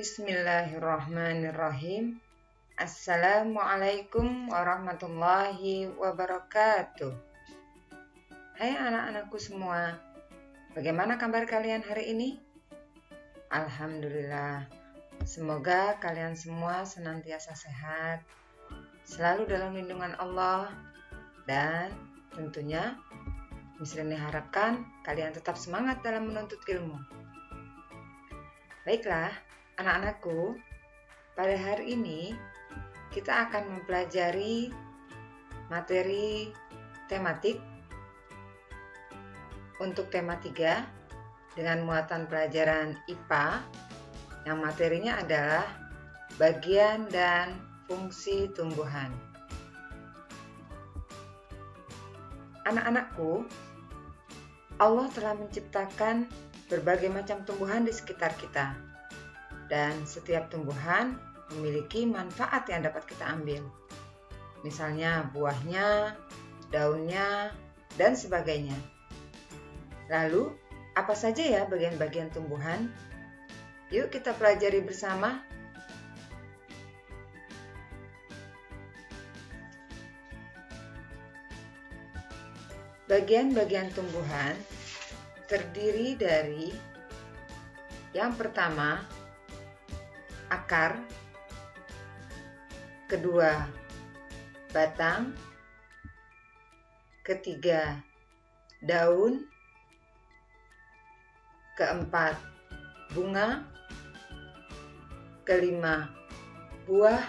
Bismillahirrahmanirrahim. Assalamualaikum warahmatullahi wabarakatuh. Hai anak-anakku semua, bagaimana kabar kalian hari ini? Alhamdulillah, semoga kalian semua senantiasa sehat, selalu dalam lindungan Allah, dan tentunya Miss Rene harapkan kalian tetap semangat dalam menuntut ilmu. Baiklah, anak-anakku, pada hari ini kita akan mempelajari materi tematik untuk tema 3 dengan muatan pelajaran IPA yang materinya adalah bagian dan fungsi tumbuhan. Anak-anakku, Allah telah menciptakan berbagai macam tumbuhan di sekitar kita, dan setiap tumbuhan memiliki manfaat yang dapat kita ambil. Misalnya buahnya, daunnya, dan sebagainya. Lalu, apa saja ya bagian-bagian tumbuhan? Yuk kita pelajari bersama. Bagian-bagian tumbuhan terdiri dari yang pertama, akar, kedua, batang, ketiga, daun, keempat, bunga, kelima, buah,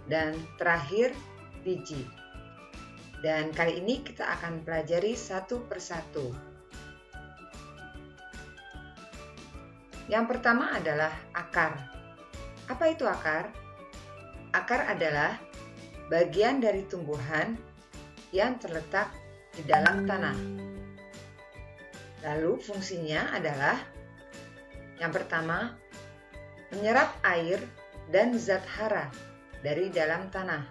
dan terakhir, biji. Dan kali ini kita akan pelajari satu persatu. Yang pertama adalah akar. Apa itu akar? Akar adalah bagian dari tumbuhan yang terletak di dalam tanah. Lalu fungsinya adalah yang pertama, menyerap air dan zat hara dari dalam tanah.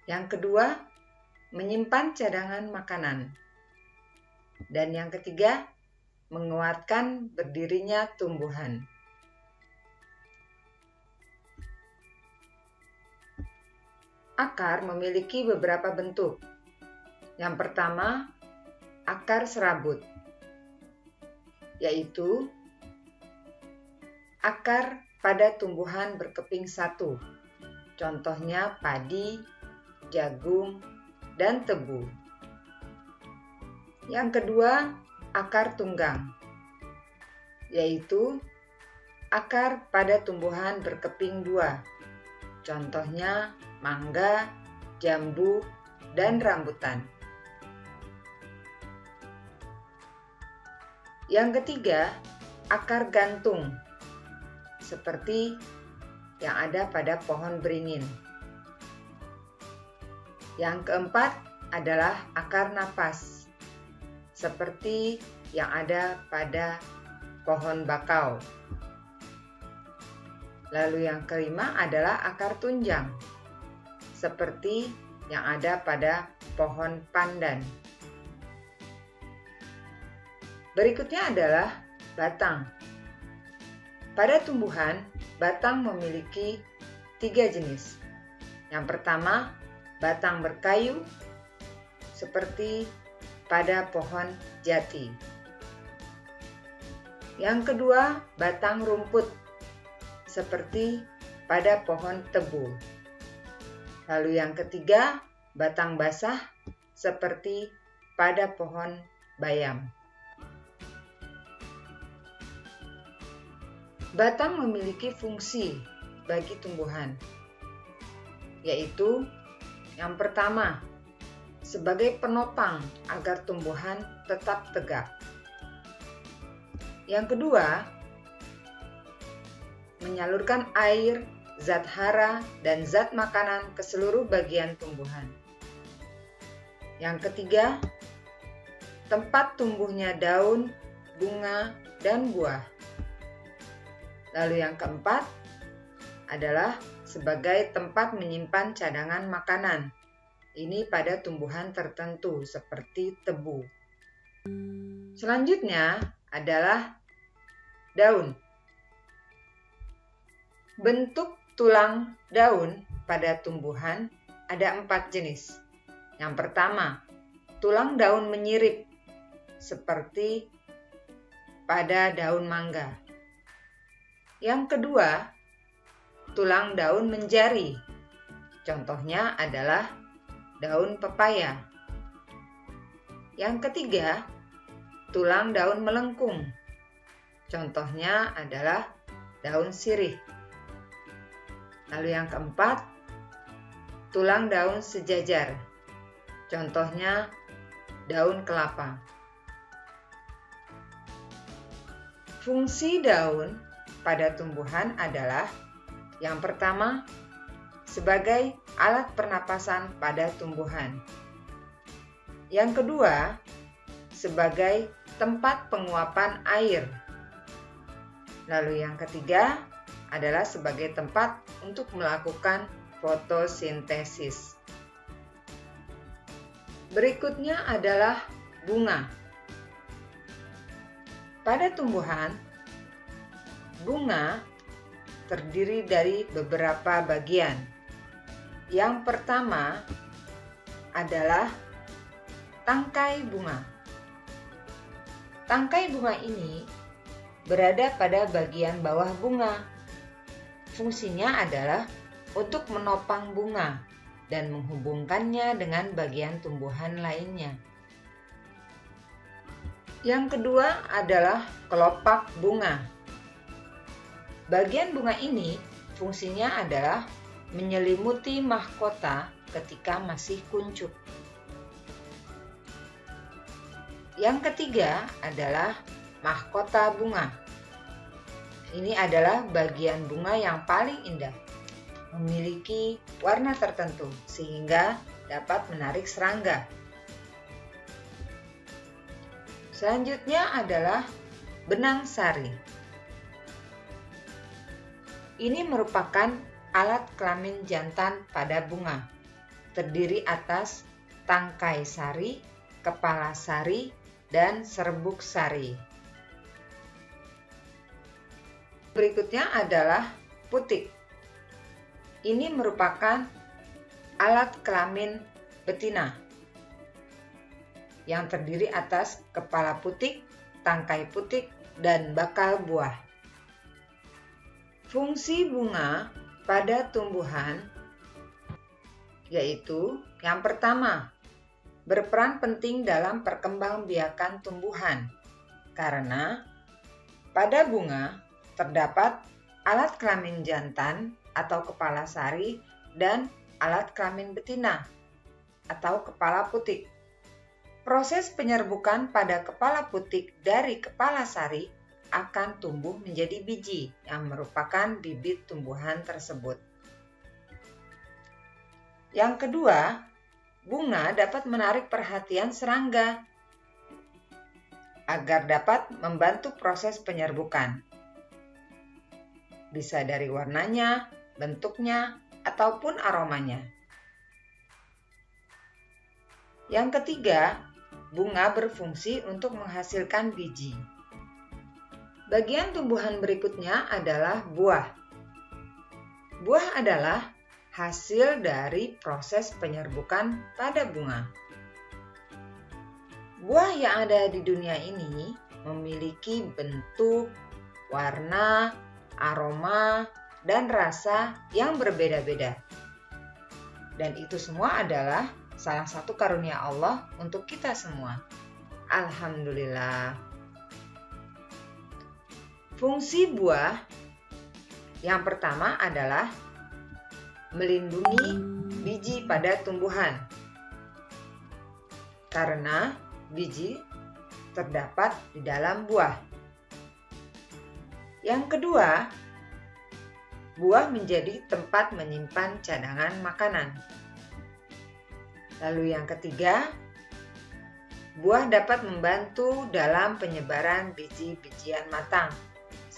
Yang kedua, menyimpan cadangan makanan. Dan yang ketiga, menguatkan berdirinya tumbuhan. Akar memiliki beberapa bentuk. Yang pertama, akar serabut, yaitu akar pada tumbuhan berkeping satu. Contohnya padi, jagung, dan tebu. Yang kedua, akar tunggang, yaitu akar pada tumbuhan berkeping dua. Contohnya mangga, jambu, dan rambutan. Yang ketiga, akar gantung, seperti yang ada pada pohon beringin. Yang keempat adalah akar napas, seperti yang ada pada pohon bakau. Lalu yang kelima adalah akar tunjang, seperti yang ada pada pohon pandan. Berikutnya adalah batang. Pada tumbuhan, batang memiliki 3 jenis. Yang pertama, batang berkayu, seperti pada pohon jati. Yang kedua, batang rumput, seperti pada pohon tebu. Lalu yang ketiga, batang basah, seperti pada pohon bayam. Batang memiliki fungsi bagi tumbuhan, yaitu yang pertama, sebagai penopang agar tumbuhan tetap tegak. Yang kedua, menyalurkan air, zat hara, dan zat makanan ke seluruh bagian tumbuhan. Yang ketiga, tempat tumbuhnya daun, bunga, dan buah. Lalu yang keempat adalah sebagai tempat menyimpan cadangan makanan. Ini pada tumbuhan tertentu seperti tebu. Selanjutnya adalah daun. Bentuk tulang daun pada tumbuhan ada 4 jenis. Yang pertama, tulang daun menyirip seperti pada daun mangga. Yang kedua, tulang daun menjari. Contohnya adalah daun pepaya. Yang ketiga, tulang daun melengkung. Contohnya adalah daun sirih. Lalu yang keempat, tulang daun sejajar. Contohnya daun kelapa. Fungsi daun pada tumbuhan adalah yang pertama, sebagai alat pernapasan pada tumbuhan. Yang kedua, sebagai tempat penguapan air. Lalu yang ketiga adalah sebagai tempat untuk melakukan fotosintesis. Berikutnya adalah bunga. Pada tumbuhan, bunga terdiri dari beberapa bagian. Yang pertama adalah tangkai bunga. Tangkai bunga ini berada pada bagian bawah bunga. Fungsinya adalah untuk menopang bunga dan menghubungkannya dengan bagian tumbuhan lainnya. Yang kedua adalah kelopak bunga. Bagian bunga ini fungsinya adalah menyelimuti mahkota ketika masih kuncup. Yang ketiga adalah mahkota bunga. Ini adalah bagian bunga yang paling indah, memiliki warna tertentu sehingga dapat menarik serangga. Selanjutnya adalah benang sari. Ini merupakan alat kelamin jantan pada bunga, terdiri atas tangkai sari, kepala sari, dan serbuk sari. Berikutnya adalah putik. Ini merupakan alat kelamin betina yang terdiri atas kepala putik, tangkai putik, dan bakal buah. Fungsi bunga pada tumbuhan yaitu yang pertama, berperan penting dalam perkembangbiakan tumbuhan karena pada bunga terdapat alat kelamin jantan atau kepala sari dan alat kelamin betina atau kepala putik. Proses penyerbukan pada kepala putik dari kepala sari akan tumbuh menjadi biji yang merupakan bibit tumbuhan tersebut. Yang kedua, bunga dapat menarik perhatian serangga agar dapat membantu proses penyerbukan. Bisa dari warnanya, bentuknya, ataupun aromanya. Yang ketiga, bunga berfungsi untuk menghasilkan biji. Bagian tumbuhan berikutnya adalah buah. Buah adalah hasil dari proses penyerbukan pada bunga. Buah yang ada di dunia ini memiliki bentuk, warna, aroma, dan rasa yang berbeda-beda. Dan itu semua adalah salah satu karunia Allah untuk kita semua. Alhamdulillah. Fungsi buah yang pertama adalah melindungi biji pada tumbuhan. Karena biji terdapat di dalam buah. Yang kedua, buah menjadi tempat menyimpan cadangan makanan. Lalu yang ketiga, buah dapat membantu dalam penyebaran biji-bijian matang,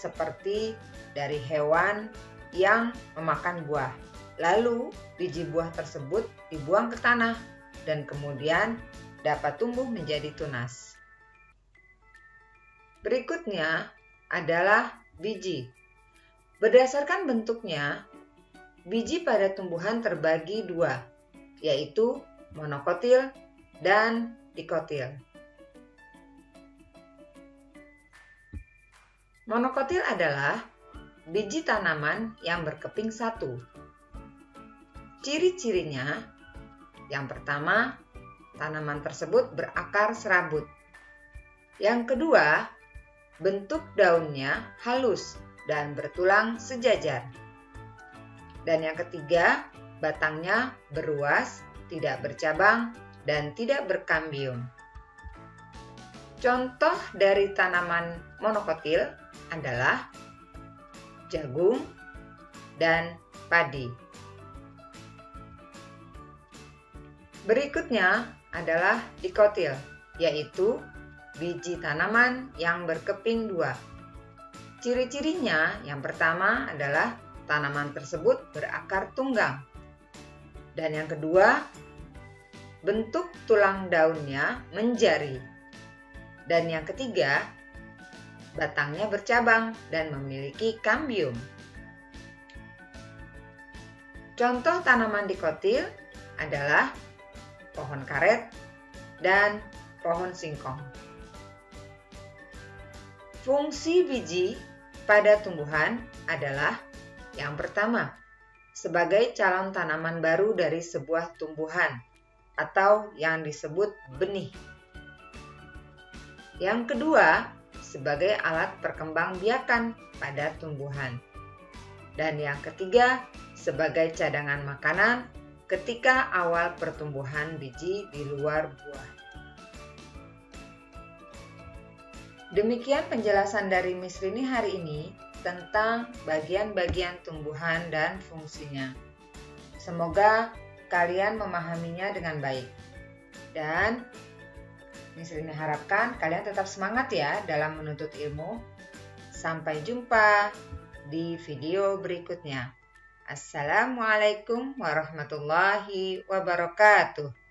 seperti dari hewan yang memakan buah. Lalu biji buah tersebut dibuang ke tanah dan kemudian dapat tumbuh menjadi tunas. Berikutnya adalah biji. Berdasarkan bentuknya, biji pada tumbuhan terbagi dua, yaitu monokotil dan dikotil. Monokotil adalah biji tanaman yang berkeping satu. Ciri-cirinya, yang pertama, tanaman tersebut berakar serabut. Yang kedua, bentuk daunnya halus dan bertulang sejajar. Dan yang ketiga, batangnya beruas, tidak bercabang, dan tidak berkambium. Contoh dari tanaman monokotil adalah jagung dan padi. Berikutnya adalah dikotil, yaitu biji tanaman yang berkeping dua. Ciri-cirinya yang pertama adalah tanaman tersebut berakar tunggang. Dan yang kedua, bentuk tulang daunnya menjari. Dan yang ketiga, batangnya bercabang dan memiliki kambium. Contoh tanaman dikotil adalah pohon karet dan pohon singkong. Fungsi biji pada tumbuhan adalah yang pertama, sebagai calon tanaman baru dari sebuah tumbuhan atau yang disebut benih. Yang kedua, sebagai alat perkembangbiakan pada tumbuhan. Dan yang ketiga, sebagai cadangan makanan ketika awal pertumbuhan biji di luar buah. Demikian penjelasan dari Miss Rini hari ini tentang bagian-bagian tumbuhan dan fungsinya. Semoga kalian memahaminya dengan baik. Dan Miss Rini harapkan kalian tetap semangat ya dalam menuntut ilmu. Sampai jumpa di video berikutnya. Assalamualaikum warahmatullahi wabarakatuh.